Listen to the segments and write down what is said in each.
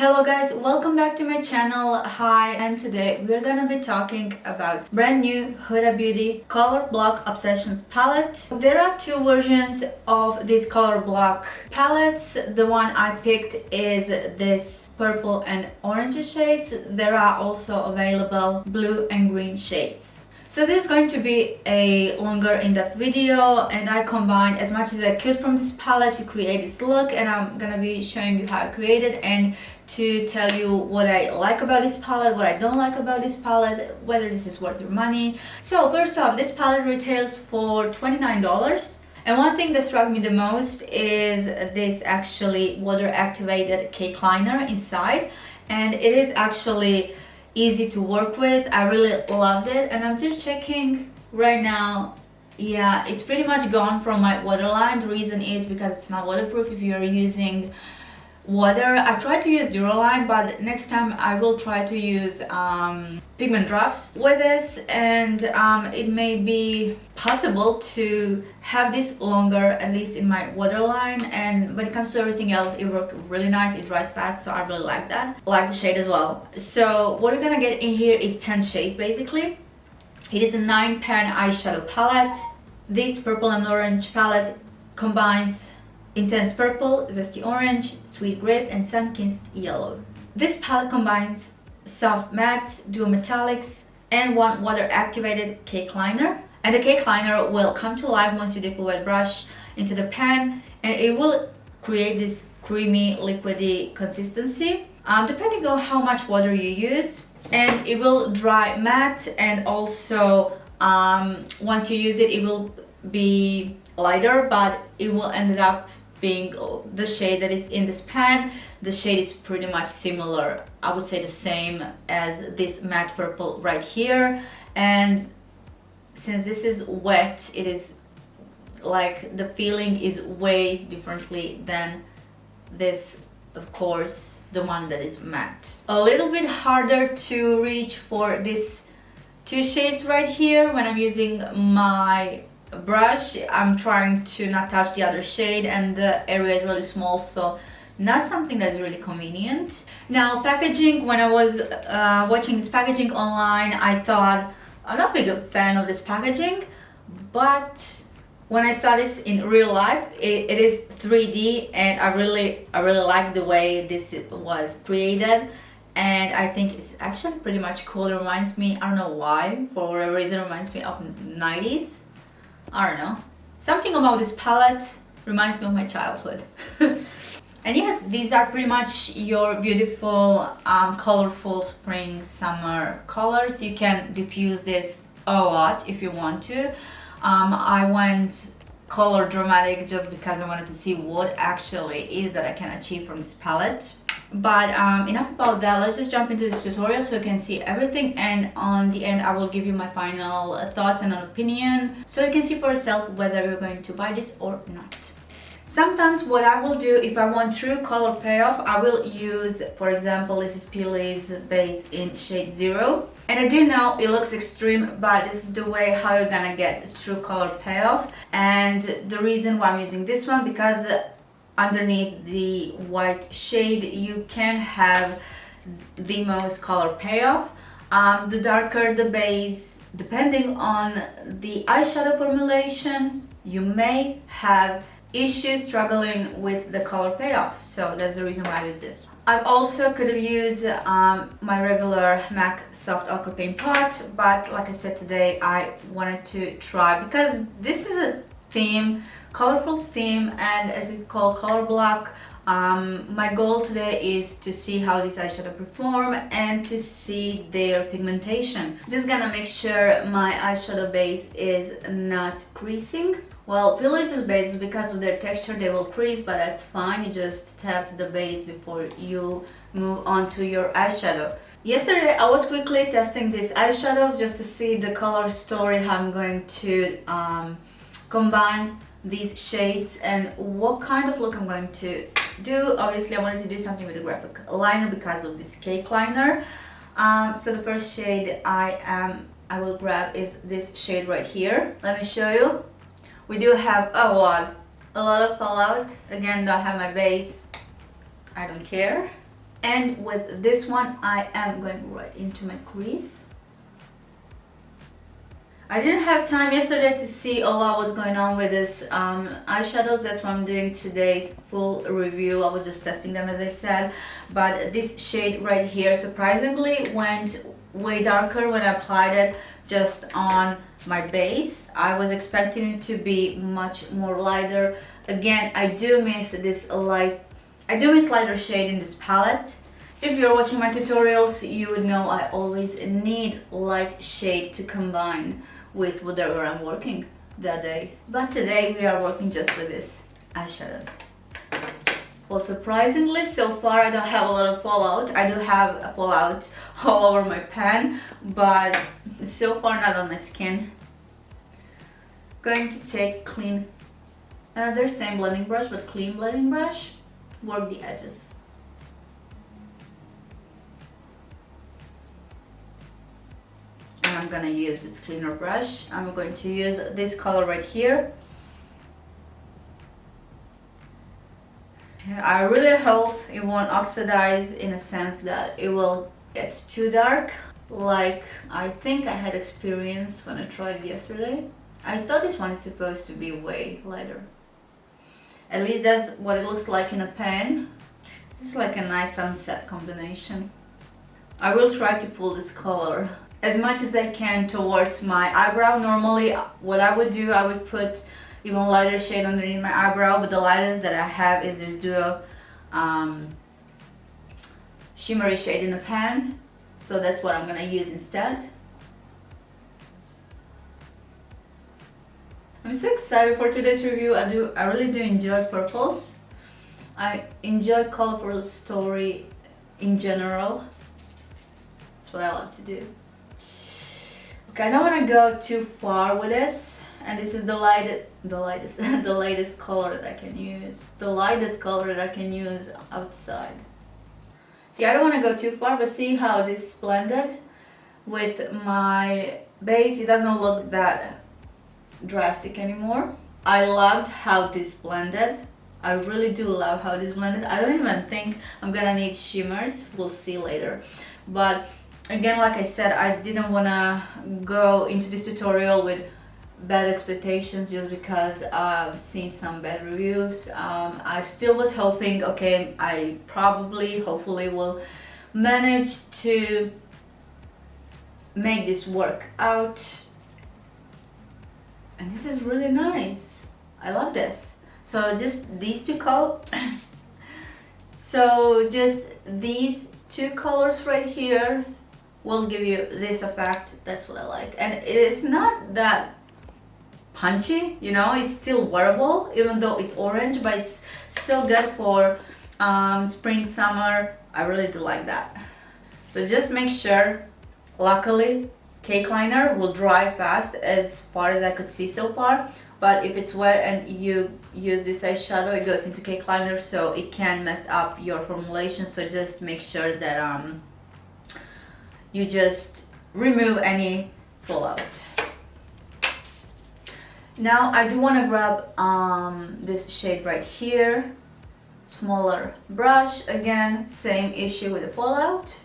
Hello guys, welcome back to my channel. Hi, and today we're gonna be talking about brand new Huda Beauty Color Block Obsessions palette. There are two versions of these color block palettes. The one I picked is this purple and orange shades. There are also available blue and green shades. So this is going to be a longer in-depth video, and I combined as much as I could from this palette to create this look, and I'm gonna be showing you how I created and to tell you what I like about this palette, what I don't like about this palette, whether this is worth your money. So first off, this palette retails for $29. And one thing that struck me the most is this actually water activated cake liner inside, and it is actually easy to work with. I really loved it, and I'm just checking right now. Yeah, it's pretty much gone from my waterline. The reason is because it's not waterproof if you're using water. I tried to use Duraline, but next time I will try to use pigment drops with this, and it may be possible to have this longer, at least in my waterline. And when it comes to everything else, it worked really nice. It dries fast, so I really like that. I like the shade as well. So what we're gonna get in here is 10 shades basically. It is a 9-pan eyeshadow palette. This purple and orange palette combines intense purple, zesty orange, sweet grape, and sun-kissed yellow. This palette combines soft mattes, dual metallics, and one water-activated cake liner. And the cake liner will come to life once you dip a wet brush into the pan, and it will create this creamy, liquidy consistency, depending on how much water you use. And it will dry matte, and also once you use it, it will be lighter, but it will end up being the shade that is in this pan. The shade is pretty much similar, I would say the same as this matte purple right here. And since this is wet, it is like the feeling is way differently than this, of course, the one that is matte. A little bit harder to reach for these two shades right here. When I'm using my brush, I'm trying to not touch the other shade, and the area is really small, so not something that's really convenient. Now packaging, when I was watching this packaging online, I thought I'm not a big fan of this packaging, but when I saw this in real life, it is 3D, and I really like the way this was created. And I think it's actually pretty much cool. It reminds me, I don't know why, for whatever reason, it reminds me of 90s. I don't know. Something about this palette reminds me of my childhood. And yes, these are pretty much your beautiful, colorful spring, summer colors. You can diffuse this a lot if you want to. I went color dramatic just because I wanted to see what actually is that I can achieve from this palette. But enough about that. Let's just jump into this tutorial so you can see everything, and on the end I will give you my final thoughts and an opinion so you can see for yourself whether you're going to buy this or not. Sometimes what I will do, if I want true color payoff, I will use, for example, this is Peely's base in shade 0. And I do know it looks extreme, but this is the way how you're gonna get true color payoff. And the reason why I'm using this one, because underneath the white shade you can have the most color payoff. The darker the base, depending on the eyeshadow formulation, you may have issues struggling with the color payoff, so that's the reason why I use this. I also could have used my regular MAC soft ochre paint pot, but like I said, today I wanted to try, because this is a theme, colorful theme, and as it's called color block. My goal today is to see how these eyeshadow perform and to see their pigmentation. Just gonna make sure my eyeshadow base is not creasing. Well, Peely's bases, because of their texture, they will crease, but that's fine. You just tap the base before you move on to your eyeshadow. Yesterday I was quickly testing these eyeshadows just to see the color story, how I'm going to combine these shades and what kind of look I'm going to do. Obviously I wanted to do something with the graphic liner because of this cake liner. So the first shade I will grab is this shade right here. Let me show you. We do have a lot of fallout. Again, don't have my base, I don't care. And with this one, I am going right into my crease. I didn't have time yesterday to see a lot what's going on with this eyeshadows. That's why I'm doing today's full review. I was just testing them, as I said. But this shade right here surprisingly went way darker when I applied it just on my base. I was expecting it to be much more lighter. Again, I do miss lighter shade in this palette. If you're watching my tutorials, you would know I always need light shade to combine with whatever I'm working that day. But today we are working just with this eyeshadows. Well, surprisingly, so far I don't have a lot of fallout. I do have a fallout all over my pan, but so far not on my skin. Going to take clean, another same blending brush, but clean blending brush, work the edges. And I'm gonna use this cleaner brush. I'm going to use this color right here. I really hope it won't oxidize in a sense that it will get too dark, like I think I had experienced when I tried it yesterday. I thought this one is supposed to be way lighter. At least that's what it looks like in a pan. This is like a nice sunset combination. I will try to pull this color as much as I can towards my eyebrow. Normally what I would do, I would put even lighter shade underneath my eyebrow, but the lightest that I have is this duo shimmery shade in a pan, so that's what I'm gonna use instead. I'm so excited for today's review. I really do enjoy purples. I enjoy colorful story in general. That's what I love to do. Okay, I don't want to go too far with this. And this is the latest color that I can use. The lightest color that I can use outside. See, I don't want to go too far, but see how this blended with my base. It doesn't look that drastic anymore. I loved how this blended. I really do love how this blended. I don't even think I'm gonna need shimmers. We'll see later. But again, like I said, I didn't want to go into this tutorial with bad expectations just because I've seen some bad reviews. I still was hoping, okay, I hopefully will manage to make this work out. And this is really nice. I love this. So just these two colors. So just these two colors right here will give you this effect. That's what I like. And it's not that punchy, you know, it's still wearable even though it's orange, but it's so good for spring, summer. I really do like that. So just make sure, luckily cake liner will dry fast as far as I could see so far, but if it's wet and you use this eyeshadow, it goes into cake liner, so it can mess up your formulation. So just make sure that you just remove any fallout. Now I do want to grab this shade right here, smaller brush. Again, same issue with the fallout.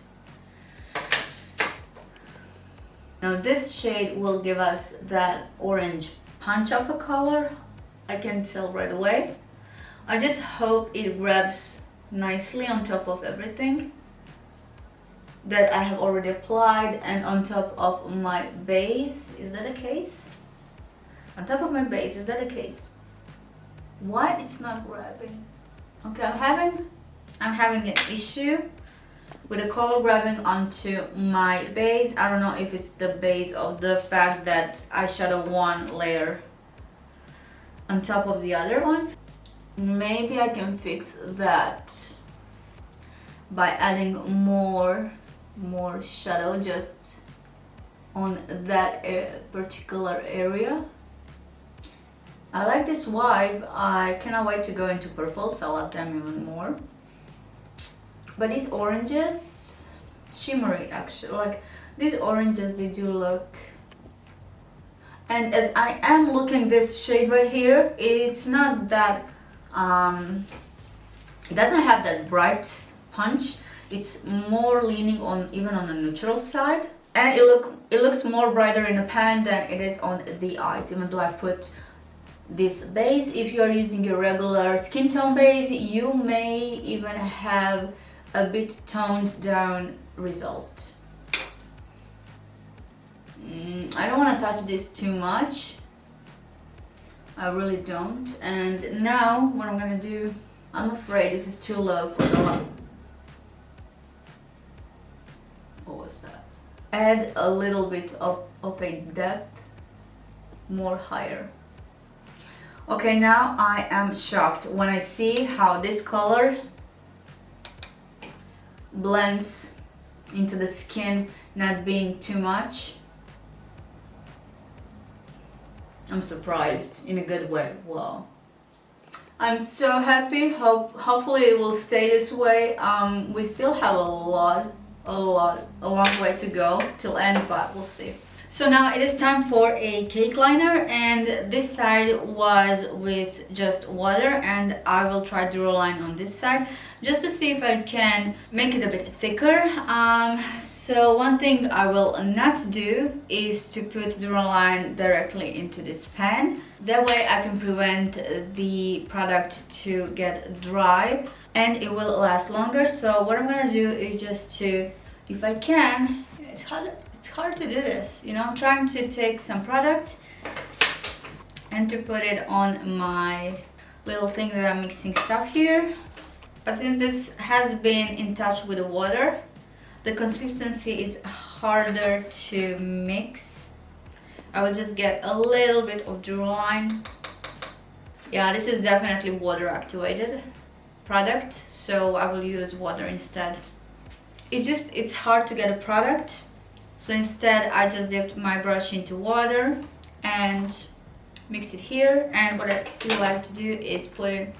Now this shade will give us that orange punch of a color. I can tell right away. I just hope it grabs nicely on top of everything that I have already applied and on top of my base. Is that the case? On top of my base, is that the case? Why it's not grabbing? Okay, I'm having an issue with the color grabbing onto my base. I don't know if it's the base of the fact that eyeshadow one layer on top of the other one. Maybe I can fix that by adding more shadow just on that particular area. I like this vibe. I cannot wait to go into purple, so I love them even more. But these oranges, shimmery actually, like these oranges, they do look. And as I am looking this shade right here, it's not that, it doesn't have that bright punch. It's more leaning on even on the neutral side, and it looks more brighter in a pan than it is on the eyes, even though I put this base. If you are using a regular skin tone base, you may even have a bit toned down result. I don't want to touch this too much. I really don't. And now what I'm gonna do, I'm afraid this is too low for the light. What was that? Add a little bit of a depth, more higher. Okay, now I am shocked when I see how this color blends into the skin, not being too much. I'm surprised in a good way. Wow. I'm so happy. Hopefully it will stay this way. We still have a long way to go till end, but we'll see. So now it is time for a cake liner, and this side was with just water, and I will try Duraline on this side just to see if I can make it a bit thicker. So one thing I will not do is to put Duraline directly into this pan. That way I can prevent the product to get dry and it will last longer. So what I'm gonna do is just to, if I can, it's hard to do this, you know. I'm trying to take some product and to put it on my little thing that I'm mixing stuff here. But since this has been in touch with the water, the consistency is harder to mix. I will just get a little bit of Duraline. Yeah, this is definitely water activated product, so I will use water instead. It's hard to get a product, so instead I just dipped my brush into water and mix it here. And what I do like to do is put it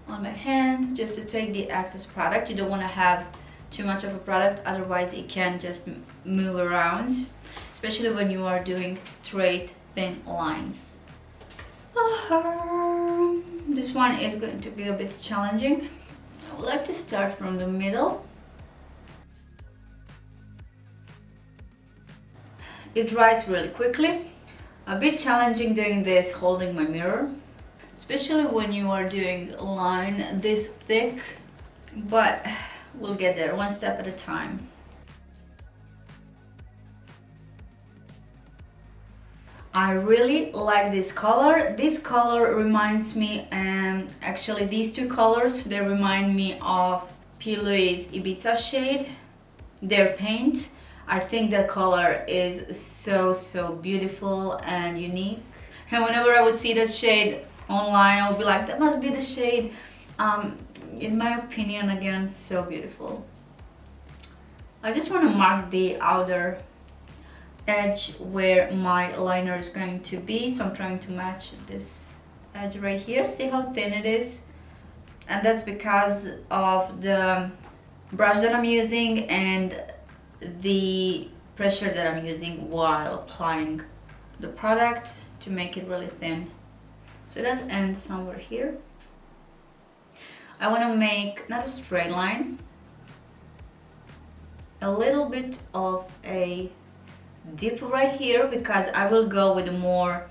on my hand just to take the excess product. You don't want to have too much of a product, otherwise it can just move around, especially when you are doing straight thin lines. This one is going to be a bit challenging. I would like to start from the middle. It dries really quickly. A bit challenging doing this holding my mirror, especially when you are doing a line this thick, but we'll get there one step at a time. I really like this color. This color reminds me, actually these two colors, they remind me of P. Louise Ibiza shade, their paint. I think that color is so beautiful and unique. And whenever I would see that shade online, I would be like, that must be the shade. In my opinion, again, so beautiful. I just want to mark the outer edge where my liner is going to be, so I'm trying to match this edge right here. See how thin it is? And that's because of the brush that I'm using and the pressure that I'm using while applying the product to make it really thin. So let's end somewhere here. I want to make not a straight line, a little bit of a dip right here, because I will go with more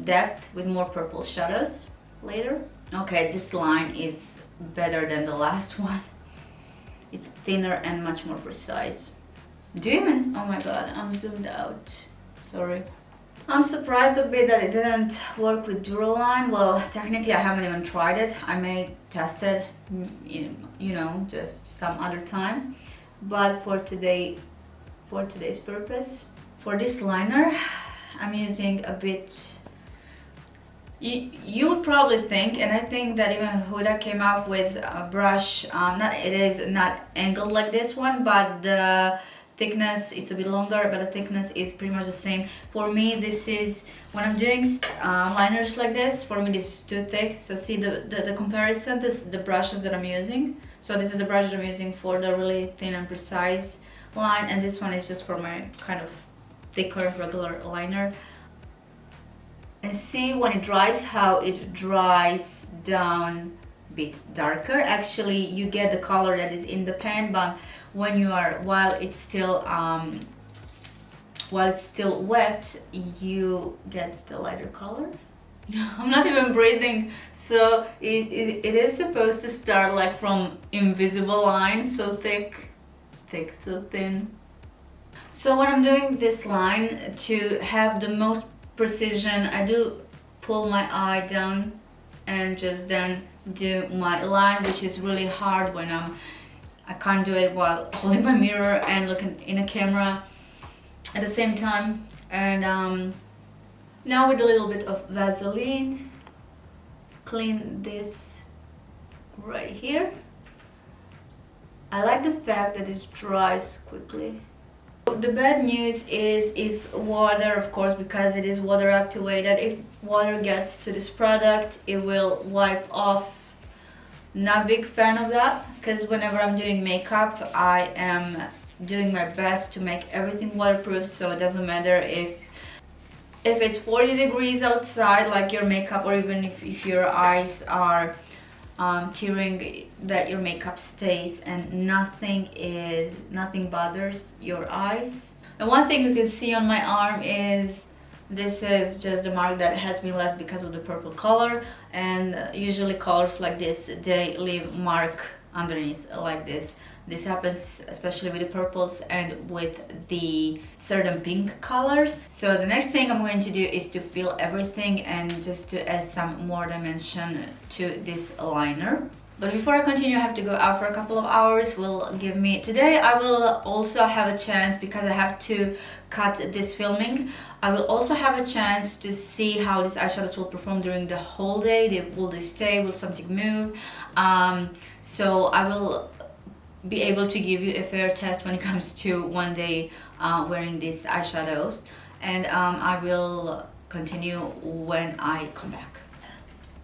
depth with more purple shadows later. Okay, this line is better than the last one. It's thinner and much more precise. Do you even, oh my god, I'm zoomed out, sorry. I'm surprised a bit that it didn't work with Duraline. Well, technically I haven't even tried it. I may test it, you know, just some other time. But for today's purpose, for this liner, I'm using a bit. You would probably think, and I think that even Huda came up with a brush. It is not angled like this one, but the thickness is a bit longer, but the thickness is pretty much the same. For me, this is, when I'm doing liners like this, for me this is too thick. So see the comparison, the brushes that I'm using. So this is the brush that I'm using for the really thin and precise line, and this one is just for my kind of thicker regular liner. And see when it dries, how it dries down bit darker. Actually, you get the color that is in the pan, but when you are while it's still wet, you get the lighter color. I'm not even breathing. So it is supposed to start like from invisible line, so thick, so thin. So when I'm doing this line, to have the most precision, I do pull my eye down and just then do my line, which is really hard when I can't do it while holding my mirror and looking in a camera at the same time. And now with a little bit of Vaseline, clean this right here. I like the fact that it dries quickly. The bad news is if water, of course, because it is water activated, if water gets to this product, it will wipe off. Not big fan of that, because whenever I'm doing makeup, I am doing my best to make everything waterproof, so it doesn't matter if it's 40 degrees outside, like your makeup, or even if your eyes are tearing, that your makeup stays and nothing bothers your eyes. And one thing you can see on my arm is this is just the mark that had been left because of the purple color, and usually colors like this, they leave mark underneath like this. This happens especially with the purples and with the certain pink colors. So the next thing I'm going to do is to fill everything and just to add some more dimension to this liner. But before I continue, I have to go out for a couple of hours. Will give me today. I will also have a chance, because I have to cut this filming, I will also have a chance to see how these eyeshadows will perform during the whole day. Will they stay? Will something move? So I will be able to give you a fair test when it comes to one day wearing these eyeshadows, and I will continue when I come back.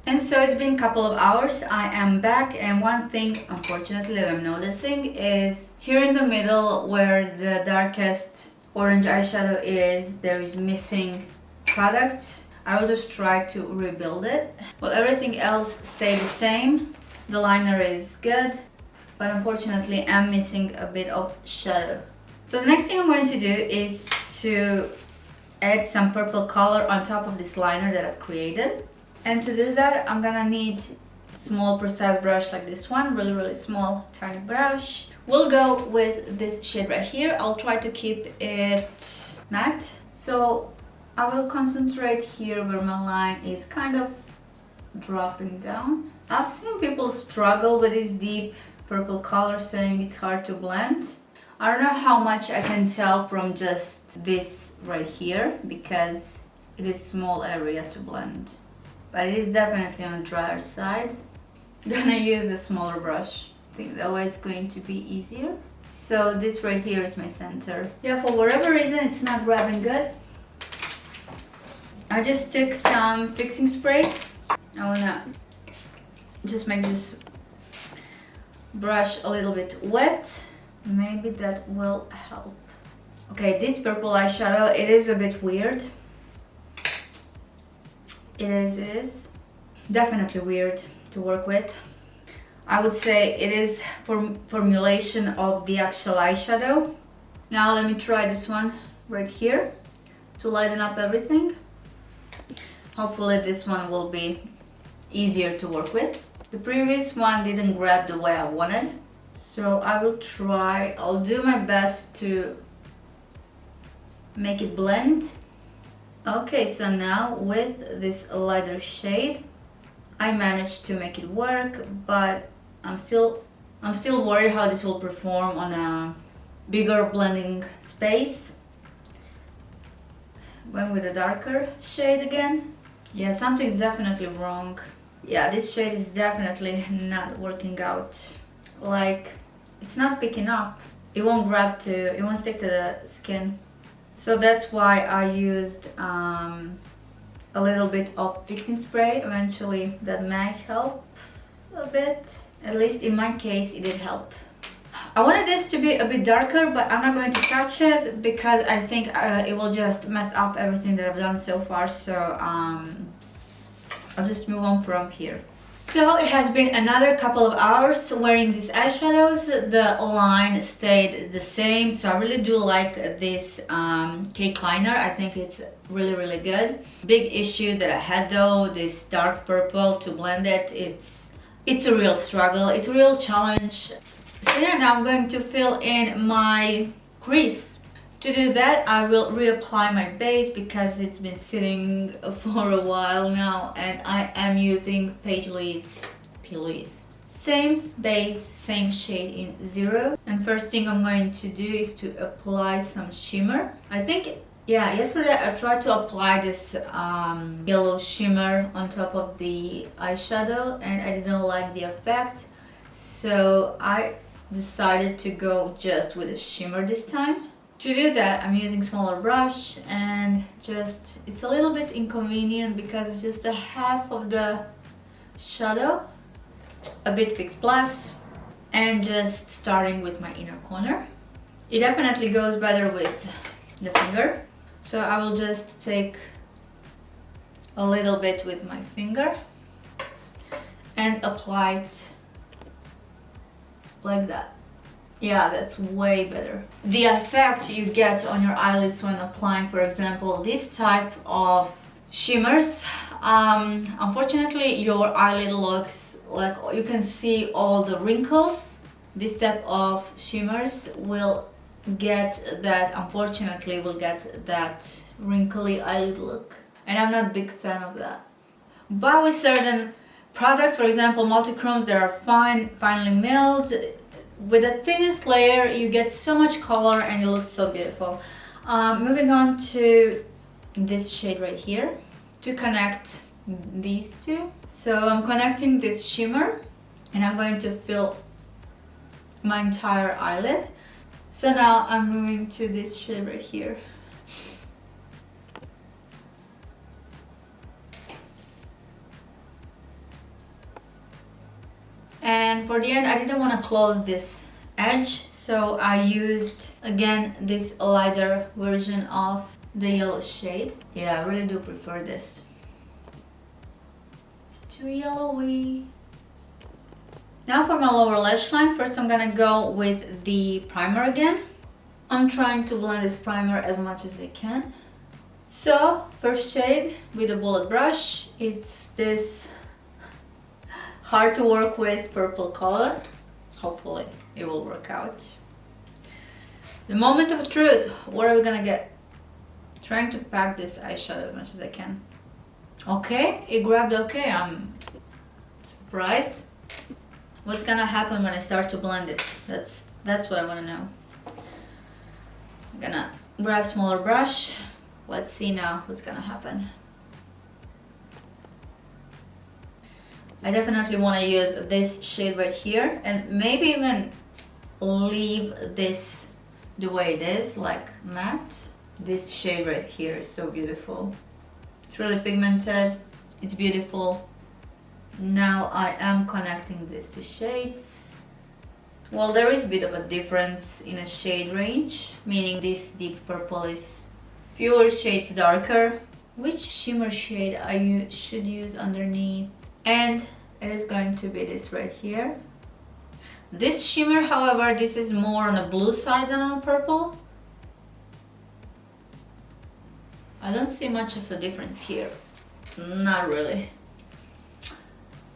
And so it's been a couple of hours. I am back, and one thing unfortunately that I'm noticing is here in the middle where the darkest orange eyeshadow is, there is missing product. I will just try to rebuild it. Well, everything else stayed the same. The liner is good, but unfortunately I'm missing a bit of shadow. So the next thing I'm going to do is to add some purple color on top of this liner that I've created. And to do that, I'm gonna need a small precise brush like this one, really small tiny brush. We'll go with this shade right here. I'll try to keep it matte. So I will concentrate here where my line is kind of dropping down. I've seen people struggle with this deep purple color, saying it's hard to blend. I don't know how much I can tell from just this right here, because it is small area to blend, but it is definitely on the drier side. I'm gonna use the smaller brush. I think that way it's going to be easier. So this right here is my center. Yeah, for whatever reason it's not grabbing good. I just took some fixing spray. I wanna just make this brush a little bit wet. Maybe that will help. Okay, this purple eyeshadow, it is a bit weird. It is definitely weird to work with. I would say it is formulation of the actual eyeshadow. Now let me try this one right here to lighten up everything. Hopefully this one will be easier to work with. The previous one didn't grab the way I wanted, so I will try. I'll do my best to make it blend. Okay, so now with this lighter shade, I managed to make it work, but I'm still worried how this will perform on a bigger blending space. Going with a darker shade again. Yeah, something's definitely wrong. Yeah, this shade is definitely not working out. Like, it's not picking up. It won't stick to the skin. So that's why I used a little bit of fixing spray. Eventually that may help a bit. At least in my case it did help. I wanted this to be a bit darker, but I'm not going to touch it because I think it will just mess up everything that I've done so far. So I'll just move on from here. So it has been another couple of hours wearing these eyeshadows. The line stayed the same, so I really do like this cake liner. I think it's really good. Big issue that I had though, this dark purple to blend it, it's a real struggle, it's a real challenge. So yeah, now I'm going to fill in my crease. To do that, I will reapply my base because it's been sitting for a while now, and I am using P. Louise. Same base, same shade in 0. And first thing I'm going to do is to apply some shimmer. I think, yeah, yesterday I tried to apply this yellow shimmer on top of the eyeshadow and I didn't like the effect. So I decided to go just with a shimmer this time. To do that, I'm using smaller brush and just, it's a little bit inconvenient because it's just a half of the shadow, a bit Fix Plus, and just starting with my inner corner. It definitely goes better with the finger. So I will just take a little bit with my finger and apply it like that. Yeah, that's way better. The effect you get on your eyelids when applying, for example, this type of shimmers, unfortunately your eyelid looks like you can see all the wrinkles. This type of shimmers will get that, unfortunately will get that wrinkly eyelid look, and I'm not a big fan of that. But with certain products, for example multi-chromes, they are finely milled. With the thinnest layer you get so much color and it looks so beautiful. Moving on to this shade right here to connect these two. So I'm connecting this shimmer and I'm going to fill my entire eyelid. So now I'm moving to this shade right here. And for the end, I didn't want to close this edge, so I used again this lighter version of the yellow shade. Yeah, I really do prefer this. It's too yellowy. Now for my lower lash line, first I'm gonna go with the primer again. I'm trying to blend this primer as much as I can. So, first shade with a bullet brush, it's this hard to work with purple color. Hopefully it will work out. The moment of truth, what are we gonna get? Trying to pack this eyeshadow as much as I can. Okay, it grabbed okay, I'm surprised. What's gonna happen when I start to blend it? That's what I wanna know. I'm gonna grab smaller brush. Let's see now what's gonna happen. I definitely want to use this shade right here and maybe even leave this the way it is, like matte. This shade right here is so beautiful. It's really pigmented, it's beautiful. Now I am connecting these two shades. Well, there is a bit of a difference in a shade range, meaning this deep purple is fewer shades darker. Which shimmer shade I should use underneath? And it is going to be this right here. This shimmer, however, this is more on the blue side than on purple. I don't see much of a difference here. Not really.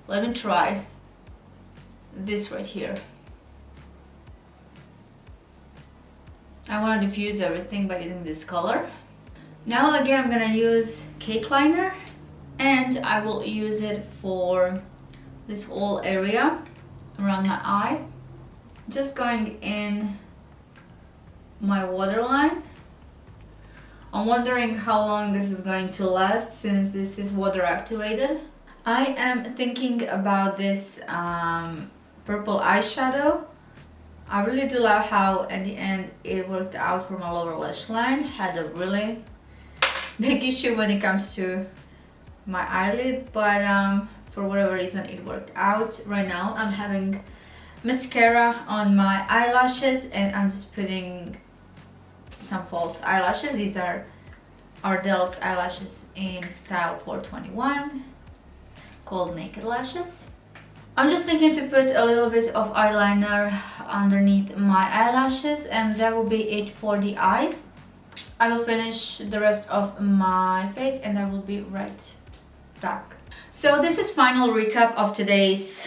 Let me try this right here. I want to diffuse everything by using this color. Now again, I'm gonna use cake liner. And I will use it for this whole area around my eye. Just going in my waterline. I'm wondering how long this is going to last since this is water activated. I am thinking about this purple eyeshadow. I really do love how at the end it worked out for my lower lash line. Had a really big issue when it comes to my eyelid, but for whatever reason it worked out. Right now I'm having mascara on my eyelashes and I'm just putting some false eyelashes. These are Ardell's eyelashes in style 421 called Naked Lashes. I'm just thinking to put a little bit of eyeliner underneath my eyelashes, and that will be it for the eyes. I will finish the rest of my face and I will be right back. So this is final recap of today's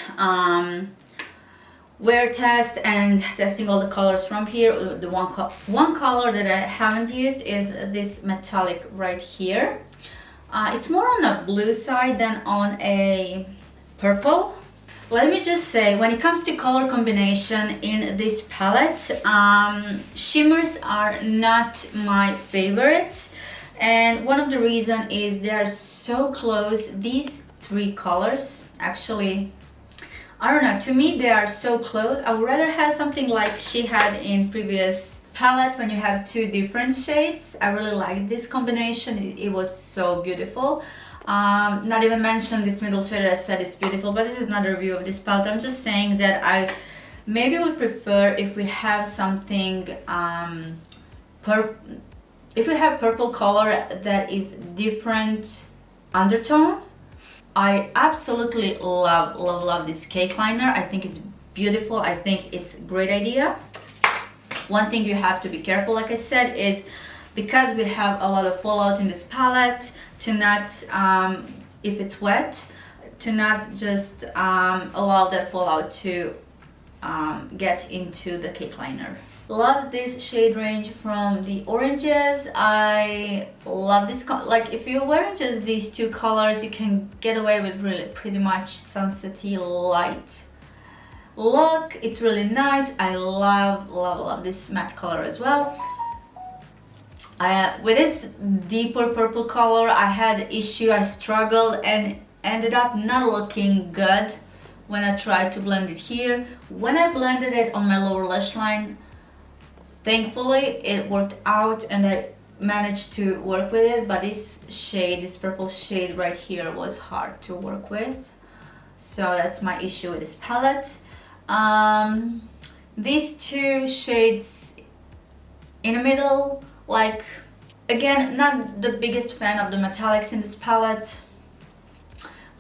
wear test and testing all the colors from here. The one color that I haven't used is this metallic right here. It's more on the blue side than on a purple. Let me just say, when it comes to color combination in this palette, shimmers are not my favorites, and one of the reasons is they are so close. These three colors, actually, I don't know, to me they are so close. I would rather have something like she had in previous palette when you have two different shades. I really like this combination. It was so beautiful. Not even mention this middle shade. I said it's beautiful, but this is not a review of this palette. I'm just saying that I maybe would prefer if we have something if we have purple color that is different undertone. I absolutely love this cake liner. I think it's beautiful. I think it's a great idea. One thing you have to be careful, like I said, is because we have a lot of fallout in this palette, to not, if it's wet, to not just allow that fallout to get into the cake liner. Love this shade range from the oranges. I love this, like if you're wearing just these two colors, you can get away with really pretty much sunsetty light look. It's really nice. I love this matte color as well. With this deeper purple color, I had issue. I struggled and ended up not looking good when I tried to blend it here. When I blended it on my lower lash line, thankfully it worked out and I managed to work with it, but this shade, this purple shade right here, was hard to work with. So that's my issue with this palette. These two shades in the middle, like, again, not the biggest fan of the metallics in this palette.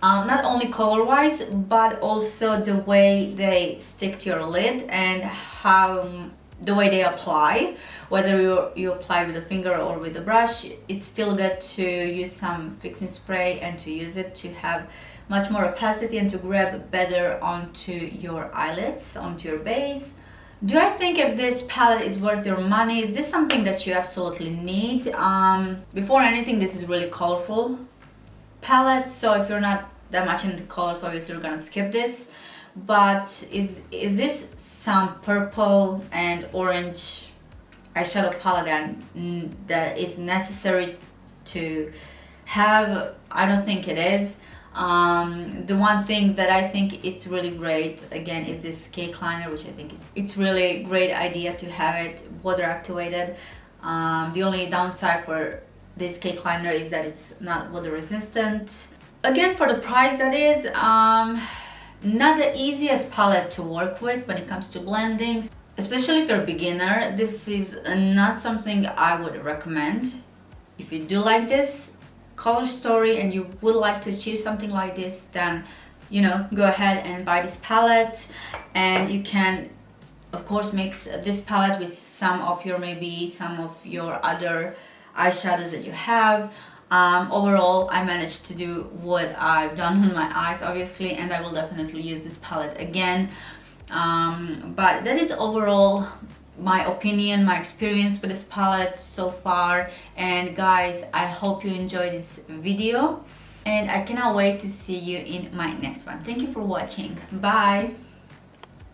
Not only color wise, but also the way they stick to your lid and how the way they apply. Whether you apply with a finger or with a brush, it's still good to use some fixing spray and to use it to have much more opacity and to grab better onto your eyelids, onto your base. Do I think if this palette is worth your money? Is this something that you absolutely need? Before anything, this is really colorful palette, so if you're not that much into colors, obviously you're gonna skip this. But is this some purple and orange eyeshadow palette that is necessary to have? I don't think it is. The one thing that I think it's really great, again, is this cake liner, which I think it's really great idea to have it water activated. The only downside for this cake liner is that it's not water resistant. Again, for the price, that is not the easiest palette to work with when it comes to blending, especially if you're a beginner. This is not something I would recommend. If you do like this color story and you would like to achieve something like this, then you know, go ahead and buy this palette, and you can of course mix this palette with some of your other eyeshadows that you have. Overall, I managed to do what I've done on my eyes, obviously, and I will definitely use this palette again. But that is overall my opinion, my experience with this palette so far. And guys, I hope you enjoyed this video, and I cannot wait to see you in my next one. Thank you for watching. Bye.